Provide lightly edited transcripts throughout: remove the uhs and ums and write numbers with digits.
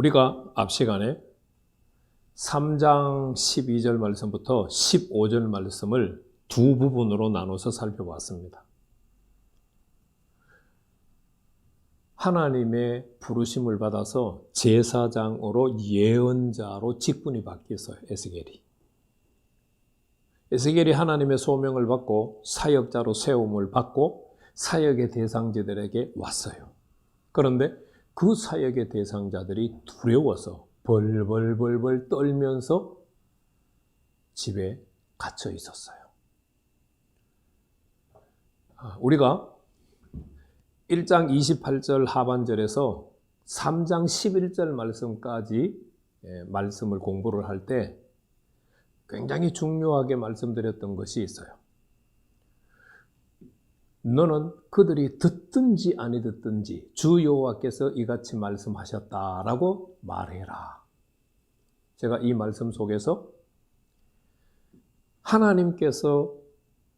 우리가 앞 시간에 3장 12절 말씀부터 15절 말씀을 두 부분으로 나눠서 살펴봤습니다. 하나님의 부르심을 받아서 제사장으로 예언자로 직분이 바뀌었어요. 에스겔이 하나님의 소명을 받고 사역자로 세움을 받고 사역의 대상자들에게 왔어요. 그런데 그 사역의 대상자들이 두려워서 벌벌벌벌 떨면서 집에 갇혀 있었어요. 우리가 1장 28절 하반절에서 3장 11절 말씀까지 말씀을 공부를 할 때 굉장히 중요하게 말씀드렸던 것이 있어요. 너는 그들이 듣든지 아니 듣든지 주 여호와께서 이같이 말씀하셨다라고 말해라. 제가 이 말씀 속에서 하나님께서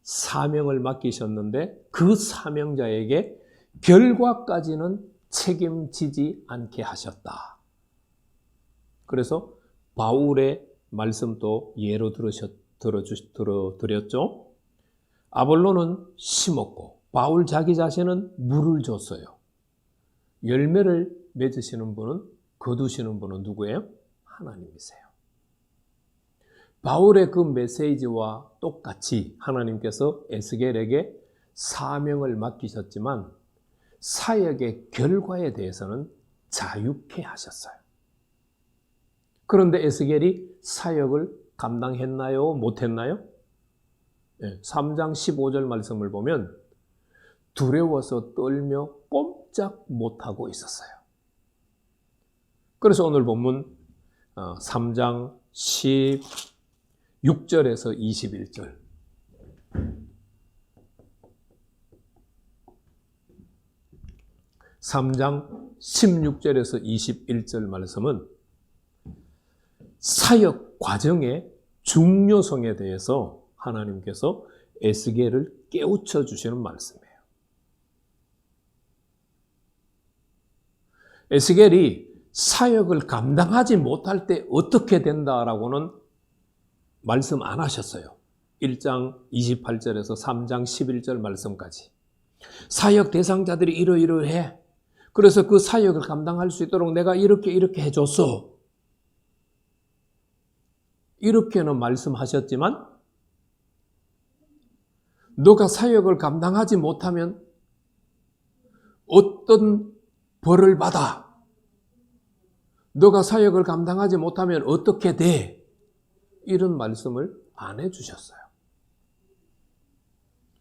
사명을 맡기셨는데 그 사명자에게 결과까지는 책임지지 않게 하셨다. 그래서 바울의 말씀도 예로 들어드렸죠. 아볼로는 심었고 바울 자기 자신은 물을 줬어요. 열매를 맺으시는 분은, 거두시는 분은 누구예요? 하나님이세요. 바울의 그 메시지와 똑같이 하나님께서 에스겔에게 사명을 맡기셨지만 사역의 결과에 대해서는 자유케 하셨어요. 그런데 에스겔이 사역을 감당했나요? 못했나요? 3장 15절 말씀을 보면 두려워서 떨며 꼼짝 못하고 있었어요. 그래서 오늘 본문 3장 16절에서 21절, 3장 16절에서 21절 말씀은 사역 과정의 중요성에 대해서 하나님께서 에스겔을 깨우쳐 주시는 말씀이에요. 에스겔이 사역을 감당하지 못할 때 어떻게 된다라고는 말씀 안 하셨어요. 1장 28절에서 3장 11절 말씀까지. 사역 대상자들이 이러이러해. 그래서 그 사역을 감당할 수 있도록 내가 이렇게 해줬어. 이렇게는 말씀하셨지만 너가 사역을 감당하지 못하면 어떤 벌을 받아? 너가 사역을 감당하지 못하면 어떻게 돼? 이런 말씀을 안 해주셨어요.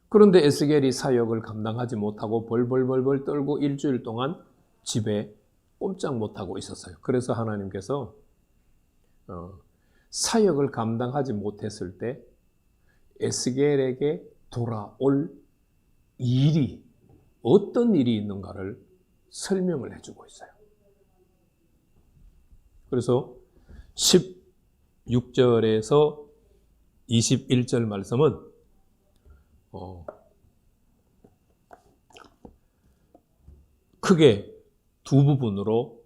그런데 에스겔이 사역을 감당하지 못하고 벌벌벌벌 떨고 일주일 동안 집에 꼼짝 못하고 있었어요. 그래서 하나님께서 사역을 감당하지 못했을 때 에스겔에게 돌아올 일이 어떤 일이 있는가를 설명을 해주고 있어요. 그래서 16절에서 21절 말씀은 크게 두 부분으로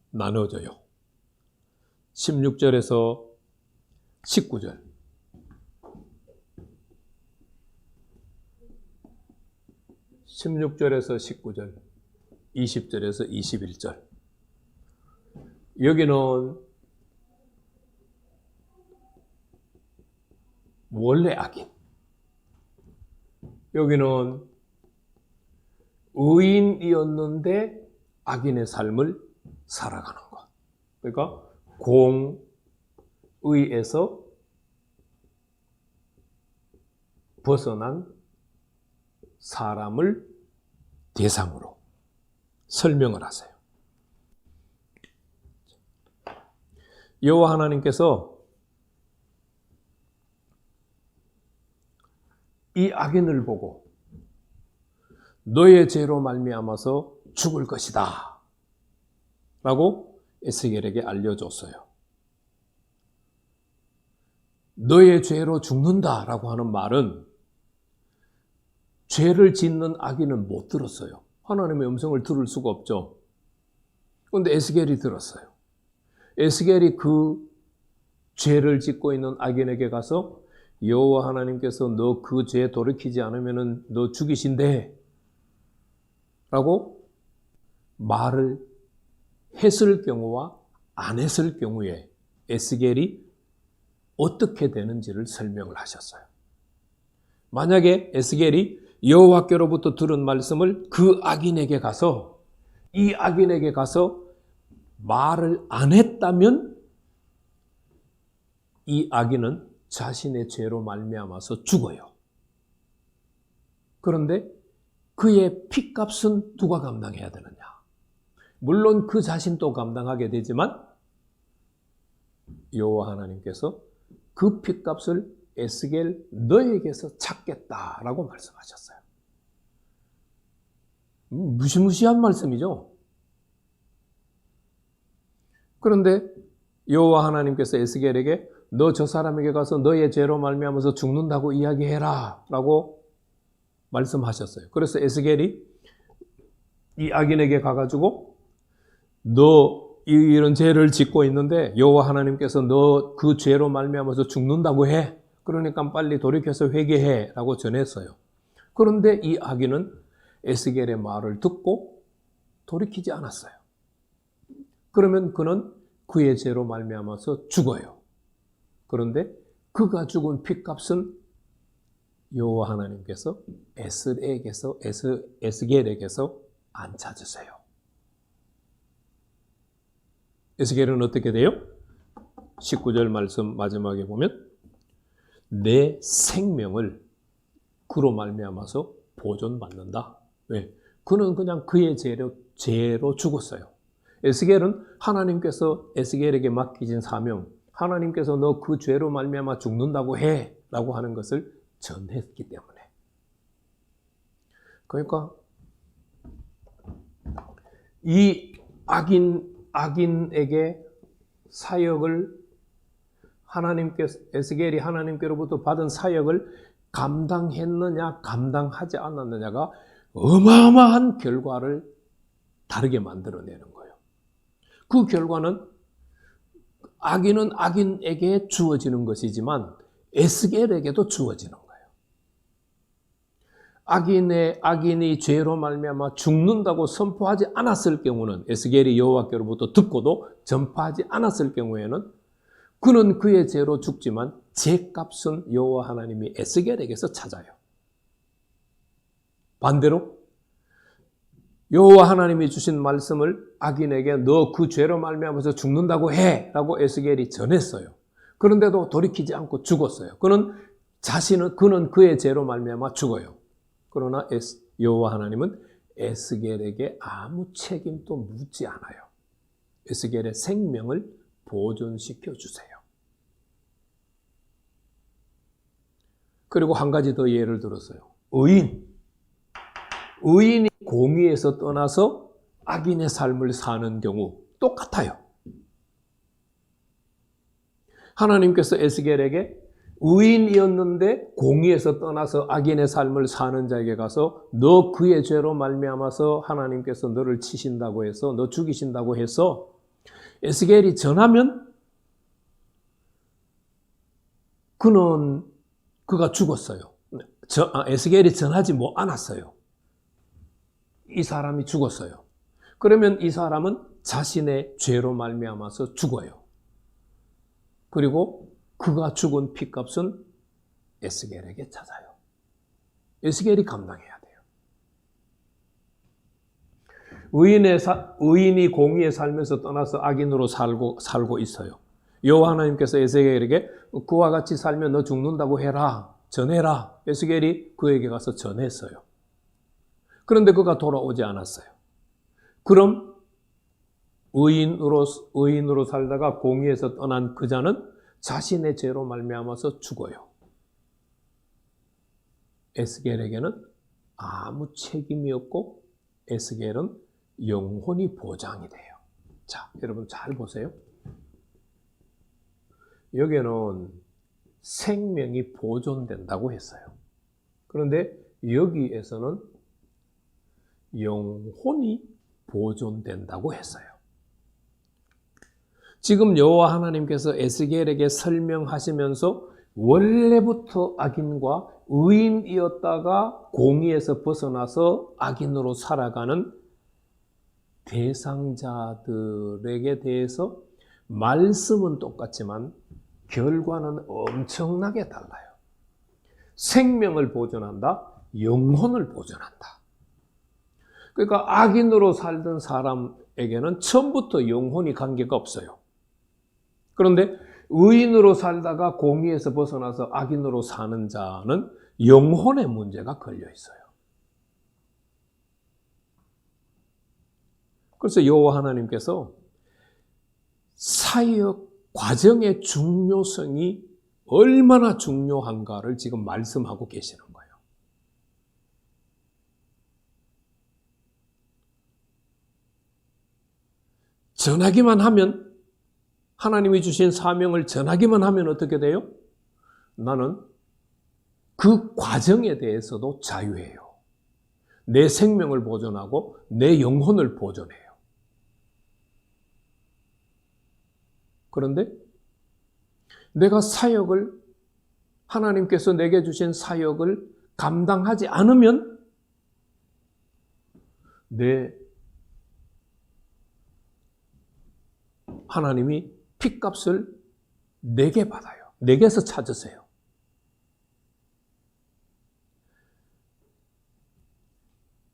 나눠져요. 16절에서 19절, 16절에서 19절, 20절에서 21절. 여기는 원래 악인, 여기는 의인이었는데 악인의 삶을 살아가는 것. 그러니까 공의에서 벗어난 사람을 대상으로 설명을 하세요. 여호와 하나님께서 이 악인을 보고 너의 죄로 말미암아서 죽을 것이다 라고 에스겔에게 알려줬어요. 너의 죄로 죽는다라고 하는 말은 죄를 짓는 악인은 못 들었어요. 하나님의 음성을 들을 수가 없죠. 그런데 에스겔이 들었어요. 에스겔이 그 죄를 짓고 있는 악인에게 가서 여호와 하나님께서 너 그 죄에 돌이키지 않으면 너 죽이신대 라고 말을 했을 경우와 안 했을 경우에 에스겔이 어떻게 되는지를 설명을 하셨어요. 만약에 에스겔이 여호와께로부터 들은 말씀을 그 악인에게 가서 이 악인에게 가서 말을 안 했다면 이 악인은 자신의 죄로 말미암아서 죽어요. 그런데 그의 핏값은 누가 감당해야 되느냐? 물론 그 자신도 감당하게 되지만 여호와 하나님께서 그 핏값을 에스겔 너에게서 찾겠다라고 말씀하셨어요. 무시무시한 말씀이죠. 그런데 여호와 하나님께서 에스겔에게 너 저 사람에게 가서 너의 죄로 말미암아서 죽는다고 이야기해라 라고 말씀하셨어요. 그래서 에스겔이 이 악인에게 가가지고 너 이런 죄를 짓고 있는데 여호와 하나님께서 너 그 죄로 말미암아서 죽는다고 해. 그러니까 빨리 돌이켜서 회개해 라고 전했어요. 그런데 이 악인은 에스겔의 말을 듣고 돌이키지 않았어요. 그러면 그는 그의 죄로 말미암아서 죽어요. 그런데 그가 죽은 핏값은 여호와 하나님께서 에스겔에게서 안 찾으세요. 에스겔은 어떻게 돼요? 19절 말씀 마지막에 보면 내 생명을 그로 말미암아서 보존받는다. 왜? 그는 그냥 그의 죄로 죽었어요. 에스겔은 하나님께서 에스겔에게 맡기신 사명, 하나님께서 너 그 죄로 말미암아 죽는다고 해 라고 하는 것을 전했기 때문에. 그러니까 이 악인에게 사역을 에스겔이 하나님께로부터 받은 사역을 감당했느냐 감당하지 않았느냐가 어마어마한 결과를 다르게 만들어내는 거예요. 그 결과는 악인은 악인에게 주어지는 것이지만 에스겔에게도 주어지는 거예요. 악인이 죄로 말미암아 죽는다고 선포하지 않았을 경우는 에스겔이 여호와께로부터 듣고도 전파하지 않았을 경우에는 그는 그의 죄로 죽지만 죄값은 여호와 하나님이 에스겔에게서 찾아요. 반대로 여호와 하나님이 주신 말씀을 악인에게 너 그 죄로 말미암아서 죽는다고 해 라고 에스겔이 전했어요. 그런데도 돌이키지 않고 죽었어요. 그는 그의 죄로 말미암아 죽어요. 그러나 여호와 하나님은 에스겔에게 아무 책임도 묻지 않아요. 에스겔의 생명을 보존시켜 주세요. 그리고 한 가지 더 예를 들었어요. 의인이 공의에서 떠나서 악인의 삶을 사는 경우 똑같아요. 하나님께서 에스겔에게 의인이었는데 공의에서 떠나서 악인의 삶을 사는 자에게 가서 너 그의 죄로 말미암아서 하나님께서 너를 치신다고 해서 너 죽이신다고 해서 에스겔이 전하면 그가 죽었어요. 에스겔이 전하지 않았어요. 이 사람이 죽었어요. 그러면 이 사람은 자신의 죄로 말미암아서 죽어요. 그리고 그가 죽은 핏값은 에스겔에게 찾아요. 에스겔이 감당해야 돼요. 의인이 공의의 삶에서 떠나서 악인으로 살고 있어요. 여호와 하나님께서 에스겔에게 그와 같이 살면 너 죽는다고 해라, 전해라. 에스겔이 그에게 가서 전했어요. 그런데 그가 돌아오지 않았어요. 그럼 의인으로 살다가 공의에서 떠난 그 자는 자신의 죄로 말미암아서 죽어요. 에스겔에게는 아무 책임이 없고 에스겔은 영혼이 보장이 돼요. 자, 여러분 잘 보세요. 여기에는 생명이 보존된다고 했어요. 그런데 여기에서는 영혼이 보존된다고 했어요. 지금 여호와 하나님께서 에스겔에게 설명하시면서 원래부터 악인과 의인이었다가 공의에서 벗어나서 악인으로 살아가는 대상자들에게 대해서 말씀은 똑같지만 결과는 엄청나게 달라요. 생명을 보존한다, 영혼을 보존한다. 그러니까 악인으로 살던 사람에게는 처음부터 영혼이 관계가 없어요. 그런데 의인으로 살다가 공의에서 벗어나서 악인으로 사는 자는 영혼의 문제가 걸려 있어요. 그래서 여호와 하나님께서 사역 과정의 중요성이 얼마나 중요한가를 지금 말씀하고 계시는 거예요. 전하기만 하면, 하나님이 주신 사명을 전하기만 하면 어떻게 돼요? 나는 그 과정에 대해서도 자유해요. 내 생명을 보존하고 내 영혼을 보존해요. 그런데 내가 사역을, 하나님께서 내게 주신 사역을 감당하지 않으면 하나님이 핏값을 내게 받아요. 내게서 찾으세요.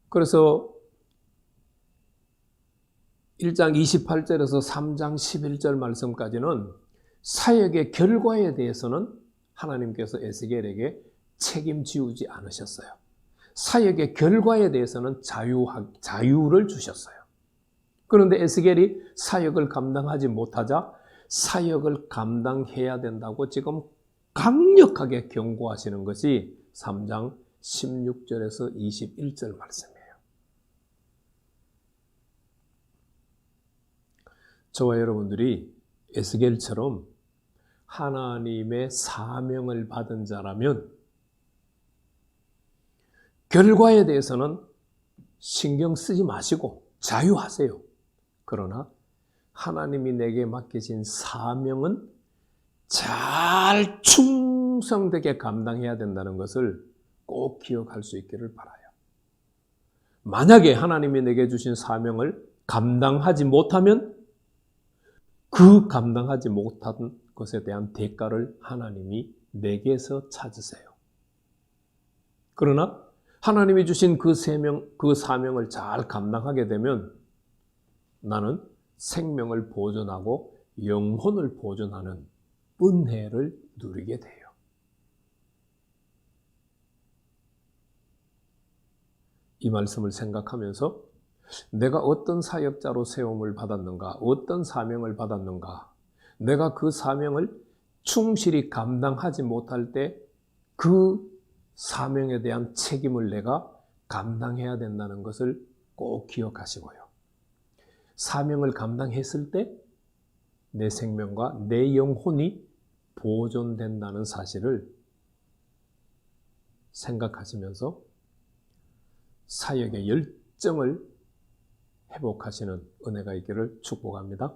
그래서 1장 28절에서 3장 11절 말씀까지는 사역의 결과에 대해서는 하나님께서 에스겔에게 책임지우지 않으셨어요. 사역의 결과에 대해서는 자유를 주셨어요. 그런데 에스겔이 사역을 감당하지 못하자 사역을 감당해야 된다고 지금 강력하게 경고하시는 것이 3장 16절에서 21절 말씀이에요. 저와 여러분들이 에스겔처럼 하나님의 사명을 받은 자라면 결과에 대해서는 신경 쓰지 마시고 자유하세요. 그러나 하나님이 내게 맡기신 사명은 잘 충성되게 감당해야 된다는 것을 꼭 기억할 수 있기를 바라요. 만약에 하나님이 내게 주신 사명을 감당하지 못하면 그 감당하지 못한 것에 대한 대가를 하나님이 내게서 찾으세요. 그러나 하나님이 주신 그 사명을 잘 감당하게 되면 나는 생명을 보존하고 영혼을 보존하는 은혜를 누리게 돼요. 이 말씀을 생각하면서 내가 어떤 사역자로 세움을 받았는가, 어떤 사명을 받았는가, 내가 그 사명을 충실히 감당하지 못할 때 그 사명에 대한 책임을 내가 감당해야 된다는 것을 꼭 기억하시고요. 사명을 감당했을 때 내 생명과 내 영혼이 보존된다는 사실을 생각하시면서 사역의 열정을 회복하시는 은혜가 있기를 축복합니다.